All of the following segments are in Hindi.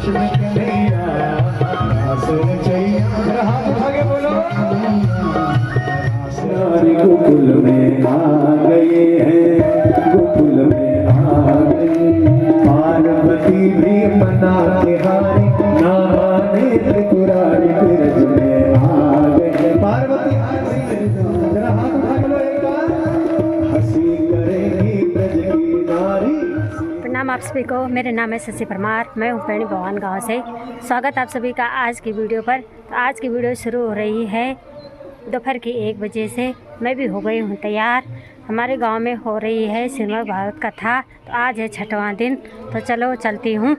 कृष्ण कन्हैया आसन चैया हाथ उठाके बोलो नारी गोकुल में आ गए हैं गोकुल में आ गए पार्वती भी मना तिहारी ना माने त्रिपुरारी ब्रज में आ गए पार्वती जरा हाथ उठा लो एक बार हंसी करेगी ब्रज की नारी। प्रणाम आप सभी को, मेरे नाम है शशि परमार, मैं हूँ पैणी भगवान गांव से। स्वागत आप सभी का आज की वीडियो पर। तो आज की वीडियो शुरू हो रही है दोपहर की 1 बजे से। मैं भी हो गई हूँ तैयार। हमारे गांव में हो रही है श्रीमद् भागवत कथा। तो आज है 6वां दिन, तो चलो चलती हूँ।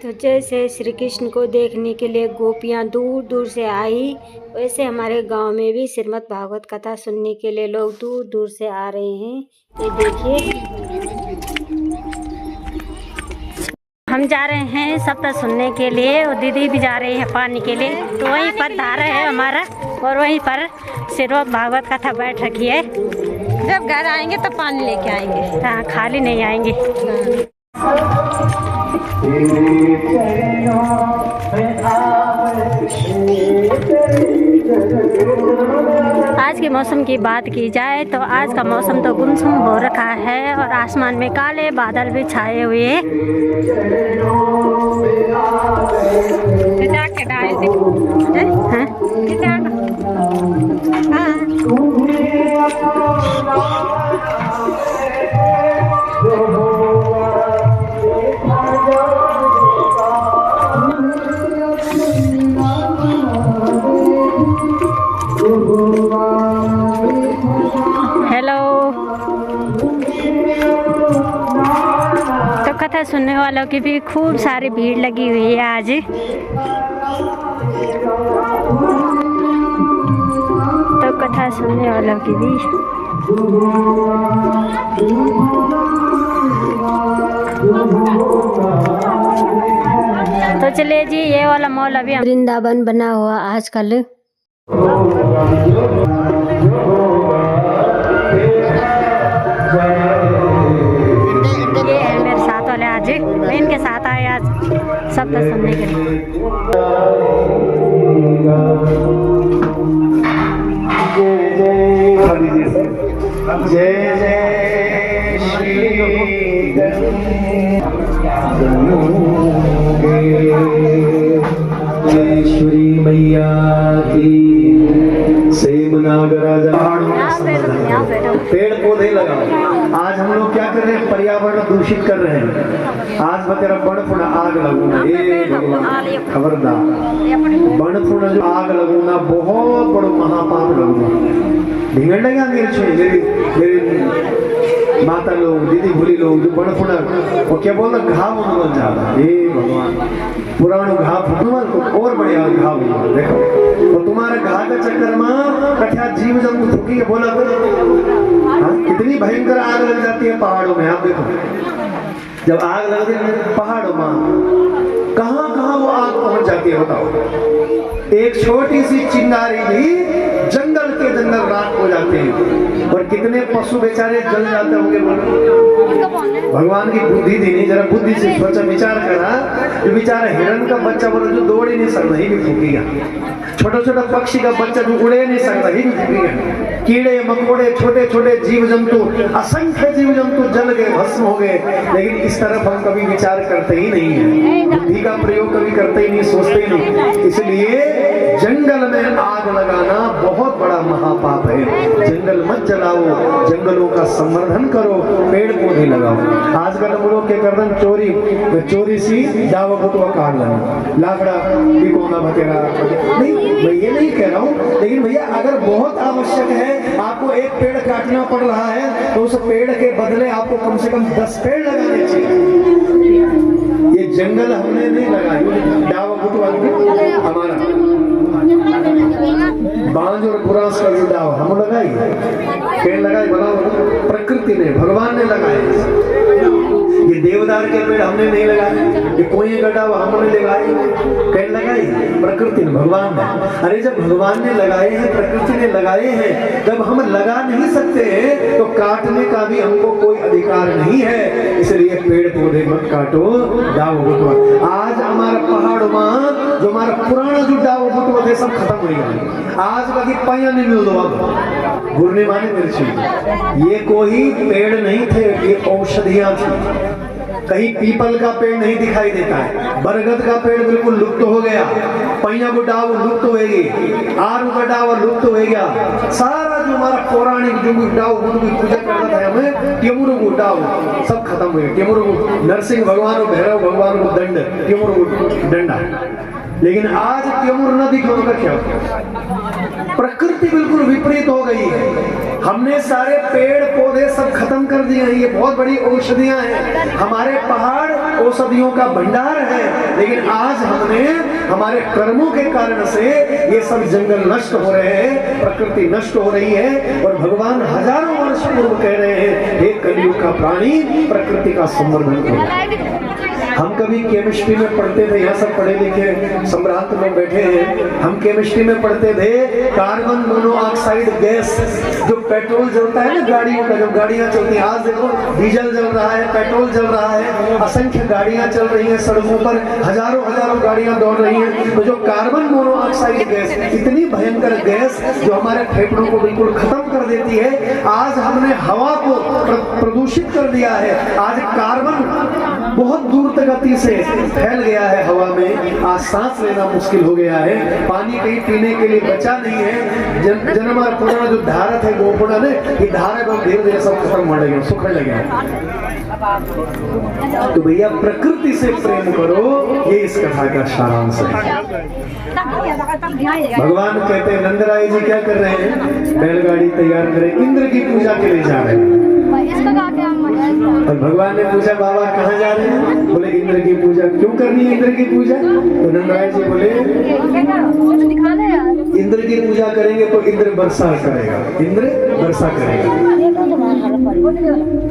तो जैसे श्री कृष्ण को देखने के लिए गोपियाँ दूर दूर से आई, वैसे हमारे गांव में भी श्रीमद् भागवत कथा सुनने के लिए लोग दूर दूर से आ रहे हैं। ये देखिए, हम जा रहे हैं सप्ताह सुनने के लिए और दीदी भी जा रही है पानी के लिए। तो वहीं पर धारा है हमारा और वहीं पर श्रीमद् भागवत कथा बैठ रखी है। जब घर आएंगे तो पानी लेके आएंगे। हाँ, खाली नहीं आएंगे। आज के मौसम की बात की जाए तो आज का मौसम तो गुमसुम हो रखा है और आसमान में काले बादल भी छाए हुए हैं। हेलो, तो कथा सुनने वालों की भी खूब सारी भीड़ लगी हुई है आज। तो कथा सुनने वालों की भी तो चलिए जी, ये वाला मॉल अभी वृंदावन बना हुआ आजकल। ये है मेरे साथ वाले, आज मैं इनके साथ आए आज सब कुछ सुनने के लिए। जय जय श्री गणेश्वरी मैया की पेड़ पौधे लगाओ। आज हम लोग क्या कर रहे हैं, पर्यावरण दूषित कर रहे हैं। आज बतेरा बड़फुण आग लगूना, खबरदार, बड़फुण जो आग लगूना बहुत बड़ो महापाप लगूना। ढिंगड़ लगा मेरी माता लोग, दीदी भूली लोग जो बड़फुण वो क्या बोलता घाव बन जाता। हे भगवान, पुरानो घाव को और बढ़िया घाव देखो। तो तुम्हारे घाव के चक्कर में कठिया जीव जंतु थूकी बोला कितनी भयंकर आग लग जाती है पहाड़ों में। आप देखो, जब आग लगती है पहाड़ों में, कहां कहां वो आग पहुंच जाती है बताओ। एक छोटी सी चिंगारी भी जंगल के जंगल राख हो जाते हैं और कितने पशु बेचारे जल जाते होंगे। भगवान की बुद्धि दी नहीं, जरा बुद्धि से सोचा विचार करा। जो बेचारा हिरण का बच्चा बोलो जो दौड़ ही नहीं सकता, ही भी फूकेगा। छोटा छोटा पक्षी का बच्चा जो उड़े नहीं सकता, ही भी फूकेगा। कीड़े मकोड़े छोटे छोटे जीव जंतु, असंख्य जीव जंतु जल गए, भस्म हो गए। लेकिन इस तरफ हम कभी विचार करते ही नहीं है, बुद्धि का प्रयोग कभी करते ही नहीं, सोचते ही नहीं। इसलिए जंगल में आग लगाना बहुत बड़ा महापाप है। जंगल मत जलाओ, जंगलों का संवर्धन करो, पेड़ पौधे लगाओ। आजकल हम लोग क्या करते हैं, चोरी सी दावा फुटवा काट लेना, लाकड़ा बिकोना बतेरा। नहीं, मैं ये नहीं कह रहा हूँ, लेकिन भैया अगर बहुत आवश्यक है, आपको एक पेड़ काटना पड़ रहा है, तो उस पेड़ के बदले आपको कम से कम 10 पेड़ लगाने चाहिए। ये जंगल हमने नहीं लगाई, दावा फुटवा हमारा बांझ और पुरास का जुड़ाव हम लगाई, पेड़ लगाए, बनाओ प्रकृति ने, भगवान ने लगाए। ये देवदार के पेड़ हमने नहीं लगाए, ये कोई गड्ढा हमने लगाए, पेड़ लगाई प्रकृति ने, भगवान ने। अरे जब भगवान ने लगाए हैं, प्रकृति ने लगाए हैं, जब हम लगा नहीं सकते हैं तो काटने का भी हमको कोई अधिकार नहीं है, इसलिए पेड़ पौधे मत काटो, डाव बुटवत। आज हमारा पहाड़ वहां जो हमारा पुराना जो डाव बुटवत है सब खत्म हो गया। आज बाकी पाया नहीं मिल दो गुरने माने मिर्ची। ये कोई पेड़ नहीं थे, ये औषधियां थी। कहीं पीपल का पेड़ नहीं दिखाई देता है, बरगद का पेड़ बिल्कुल लुप्त हो गया, पैया को डाव लुप्त होगी, आरू का डाव लुप्त हो गया। सारा जो हमारा पौराणिक जो डाव पूजा करता था हमें, टेमुरु को डाव सब खत्म हो गया। टेमुरु को नरसिंह भगवान और भैरव भगवान को दंड, टेमुरु को डंडा। लेकिन आज टेमुर न दिखो का क्या, प्रकृति बिल्कुल विपरीत हो गई है। हमने सारे पेड़ पौधे सब खत्म कर दिए हैं। ये बहुत बड़ी औषधियां हैं, हमारे पहाड़ औषधियों का भंडार है। लेकिन आज हमने हमारे कर्मों के कारण से ये सब जंगल नष्ट हो रहे हैं, प्रकृति नष्ट हो रही है। और भगवान हजारों वर्ष पूर्व कह रहे हैं, हे कलयुग का प्राणी, प्रकृति का संवर्धन करो। हम कभी केमिस्ट्री में पढ़ते थे, यहाँ सब पढ़े लिखे सम्रांत में बैठे हैं, हम केमिस्ट्री में पढ़ते थे कार्बन मोनोऑक्साइड गैस, जो पेट्रोल जलता है ना गाड़ियों का, जब गाड़ियां चलती हैं, आज देखो डीजल जल रहा है, पेट्रोल जल रहा है, असंख्य गाड़ियां चल रही हैं सड़कों पर, हजारों हजारों गाड़ियां दौड़ रही हैं। तो जो कार्बन मोनोऑक्साइड गैस, इतनी भयंकर गैस जो हमारे फेफड़ों को बिल्कुल खत्म कर देती है, आज हमने हवा को प्रदूषित कर दिया है। आज कार्बन बहुत दूर तक गति से फैल गया है हवा में, आज सांस लेना मुश्किल हो गया है, पानी कहीं पीने के लिए बचा नहीं है। हमारा पुराना जो धारा थे गोपुरा ने, ये धारा को धीरे धीरे सब खत्म हो गया, सुखड़ लगे। तो भैया प्रकृति से प्रेम करो, ये इस कथा का सारांश है। भगवान कहते हैं नंदराय जी क्या कर रहे हैं, बैलगाड़ी तैयार करें, इंद्र की पूजा के लिए जा रहे हैं। और भगवान ने पूछा बाबा कहाँ जा रहे हैं, बोले इंद्र की पूजा। क्यों करनी है इंद्र की पूजा? तो नंदराय जी बोले इंद्र की पूजा करेंगे तो इंद्र वर्षा करेगा, इंद्र वर्षा करेगा।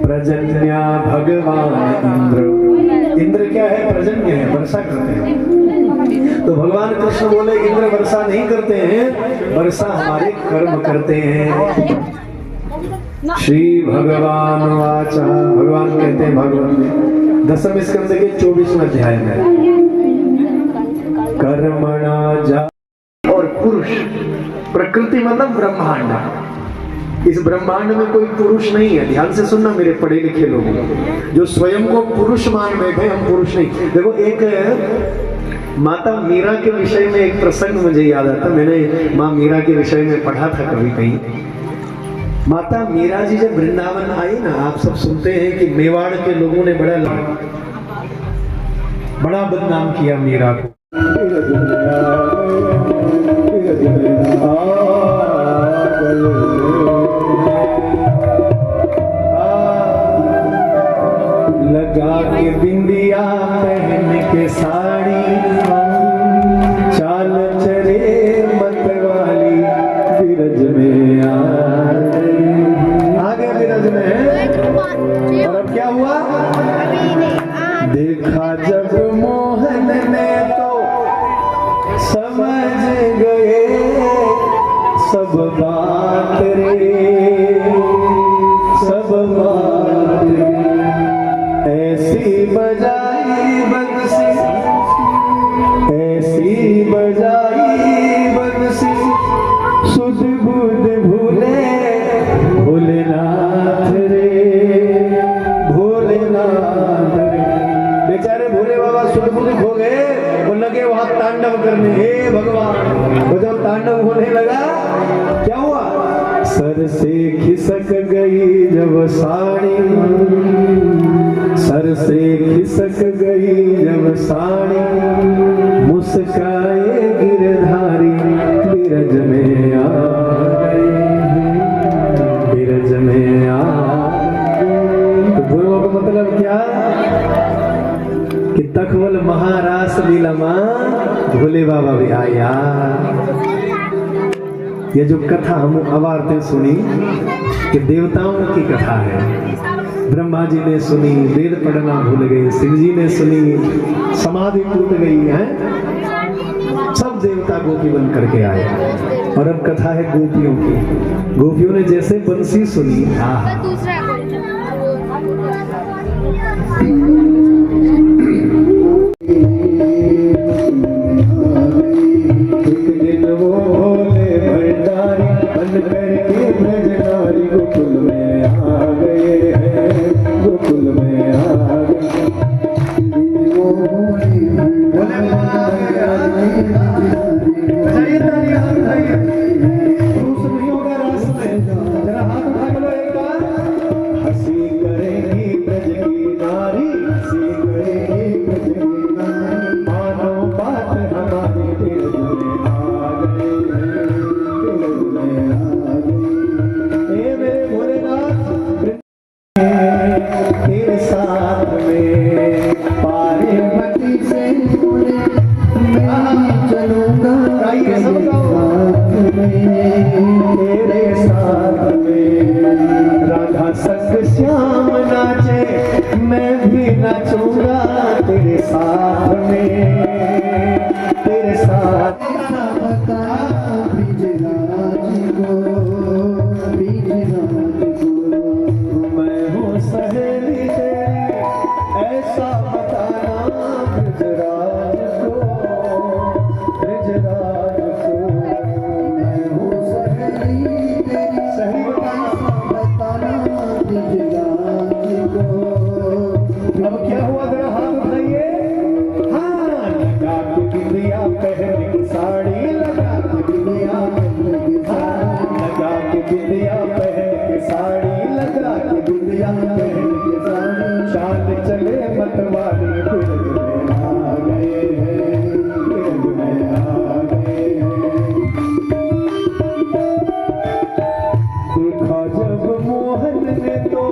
प्रजन्या भगवान इंद्र, इंद्र क्या है, प्रजन्य है, वर्षा करते हैं। तो भगवान कृष्ण बोले इंद्र वर्षा नहीं करते हैं, वर्षा हमारे कर्म करते हैं। श्री भगवान वाचा, भगवान कहते हैं भगवान में 10वें स्कंद के 24वें अध्याय में, कर्मणा जा, और पुरुष, प्रकृति मतलब ब्रह्मांड। इस ब्रह्मांड में कोई पुरुष नहीं है, ध्यान से सुनना मेरे पढ़े लिखे लोग जो स्वयं को पुरुष मान बैठे, हम पुरुष नहीं। देखो एक माता मीरा के विषय में एक प्रसंग मुझे याद आता, मैंने माँ मीरा के विषय में पढ़ा था कभी कहीं। माता मीरा जी जब वृंदावन आई ना, आप सब सुनते हैं कि मेवाड़ के लोगों ने बड़ा बदनाम किया मीरा को। लगा के बिंदिया पहन के साड़ी, चाल चले मतवाली, बिरज में आ गए बिरज में। और अब क्या हुआ, देखा जब मोहन ने तो समझ गए सब बात रे, सब बात रे। ऐसी बजाई बंसी, ऐसी बजाई बंसी, सुध बुध भूले भोलेनाथ रे, भोलेनाथ रे। बेचारे भोले बाबा सुध बुध खो गए, वो लगे वहां तांडव करने। हे भगवान, वो जब तांडव होने लगा क्या हुआ, सर से खिसक गई जब साड़ी, सर से खिसक गई जब साड़ी, मुस्काए गिरधारी बिरज में आ गए, बिरज में आ। तो दोनों का मतलब क्या कि तखवल महारास लीला मां भोले बाबा भी आया। ये जो कथा हम अवारते सुनी कि देवताओं की कथा है, ब्रह्मा जी ने सुनी, वेद पढ़ना भूल गए, शिव जी ने सुनी, समाधि टूट गई है, सब देवता गोपी बन करके आए। और अब कथा है गोपियों की। गोपियों ने जैसे बंसी सुनी, एक दिन वो भोले भंडारी बन करके ब्रजनारी गोकुल में आ गए हैं, गोकुल में आ गए। वो भोले बजाइए ताली हाथ उठाइए। क्रूस नहीं होगा रास में, जरा हाथ उठा के लो एक बार। हंसी करेगी ब्रज की नारी, हंसी करेगी ब्रज की नारी, मानो बात हमारी दिल में आ गए हैं, दिल में आ गए। ए मेरे भोलेनाथ तेरे साथ में पार्वती से चलूंगा तेरे साथ में। राधा संग श्याम नाचे मैं भी नाचूंगा तेरे साथ में, तेरे साथ। मैं हूँ सहेली तेरी ऐसा बताना ब्रजराज को, ब्रजराज को। मैं हूँ सहेली तेरी, सही बताना ब्रजराज को। अब क्या हुआ जरा हाथ उठाइए। हाँ, लगा के बिंदिया पहन के साड़ी, लगा के बिंदिया पहन के साड़ी, लगा के बिंदिया पहन के साड़ी, लगा के बिंदिया पहन के साड़ी। चांद चले मतवाली बिरग में आ गए हैं, बिरग में आ गए हैं। देखा जब मोहन ने तो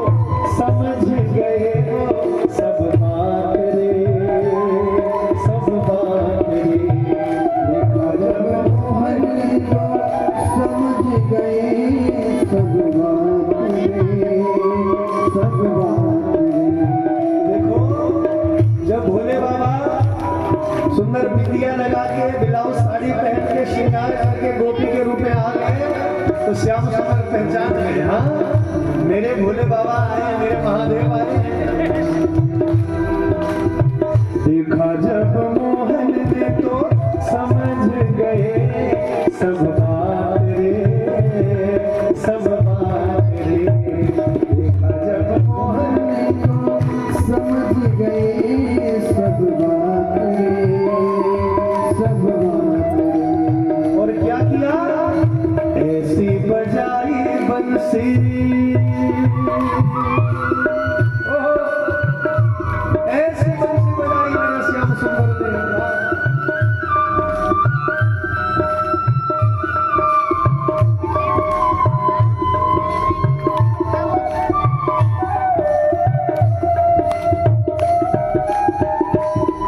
समझ गए हो सब बात रे, सब बात रे। देखा जब मोहन ने तो समझ गए सब बात रे, सब बात रे। देखो जब भोले बाबा सुंदर बिंदिया लगा के ब्लाउज साड़ी पहन के श्रृंगार करके गोपी के रूप में आ गए तो श्याम सुंदर पहचान गए। हाँ, मेरे भोले बाबा आए, मेरे महादेव आए। देखा जब मोहन ने तो समझ गए सब बात रे, सब बात रे। देखा जब मोहन ने तो समझ गए सब बात रे, सब बात रे। और क्या किया? ऐसी बजाई बंसी, ऐसी बंसी बजाई मेरे श्याम सुंदर ने।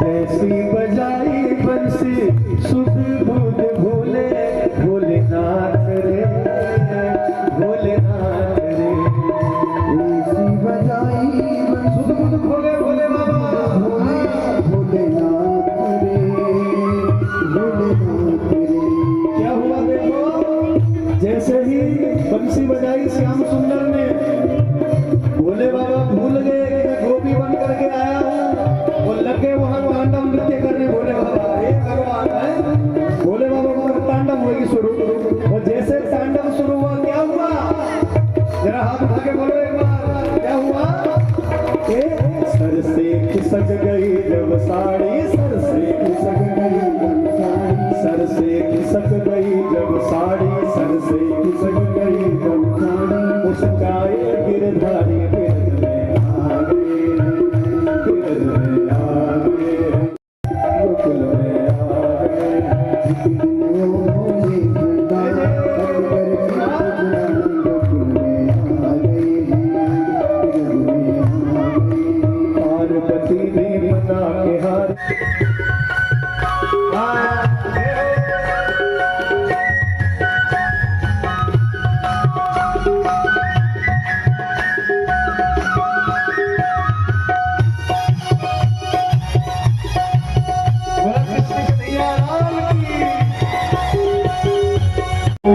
ऐसी बजाई बंसी सुध बुध भोले, भोलेनाथ रे, भोलेनाथ रे। ऐसी बजाई सुध बुध भोले, भोले बाबा, भोलेनाथ रे, भोलेनाथ रे। क्या हुआ देखो, जैसे ही बंसी बजाई श्याम सुंदर ने, भोले बाबा भूल गए कि मैं गोपी बन करके आया हूँ। वो लगे वहां तांडव नृत्य करने। भोले बाबा एक भगवान है, भोले बाबा को तांडव हुई शुरू। और जैसे तांडव शुरू हुआ क्या हुआ, जरा हाथ उठा के बोलो एक बार, क्या हुआ? सर से खिसक गई जब साड़ी, सर से खिसक गई जब साड़ी, सर से खिसक गई जब साड़ी, सर से खिसक गई जब साड़ी। मुस्काए गिरधारी बिरग में आ गए, बिरग में आ गए, गोकुल में आ गए। पार्वती ने बना के हार।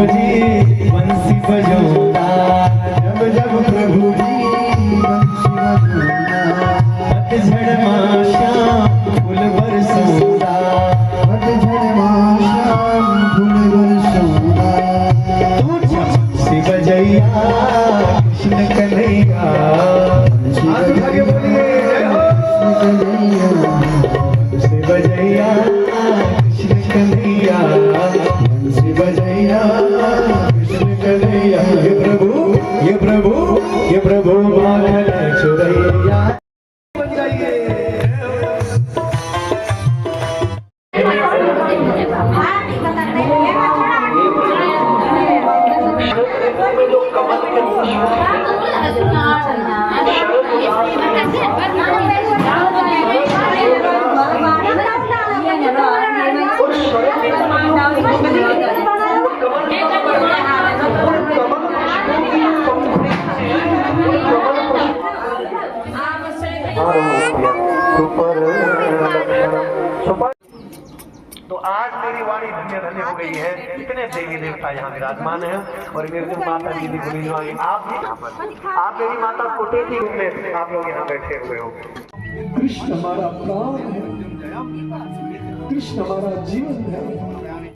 जी बंसी बजाऊंगा जब जब प्रभु जी बंसी बजाऊंगा। कि प्रभु माखन चुरैया बन जाइए। तो आज मेरी वाणी धन्य धन्य हो गई है। इतने देवी देवता यहाँ विराजमान हैं और मेरे जो माता जी भी बोली आप भी यहाँ पर, आप मेरी माता कोटेती में आप लोग यहाँ बैठे हुए हो। कृष्ण हमारा प्राण है, कृष्ण हमारा जीवन है।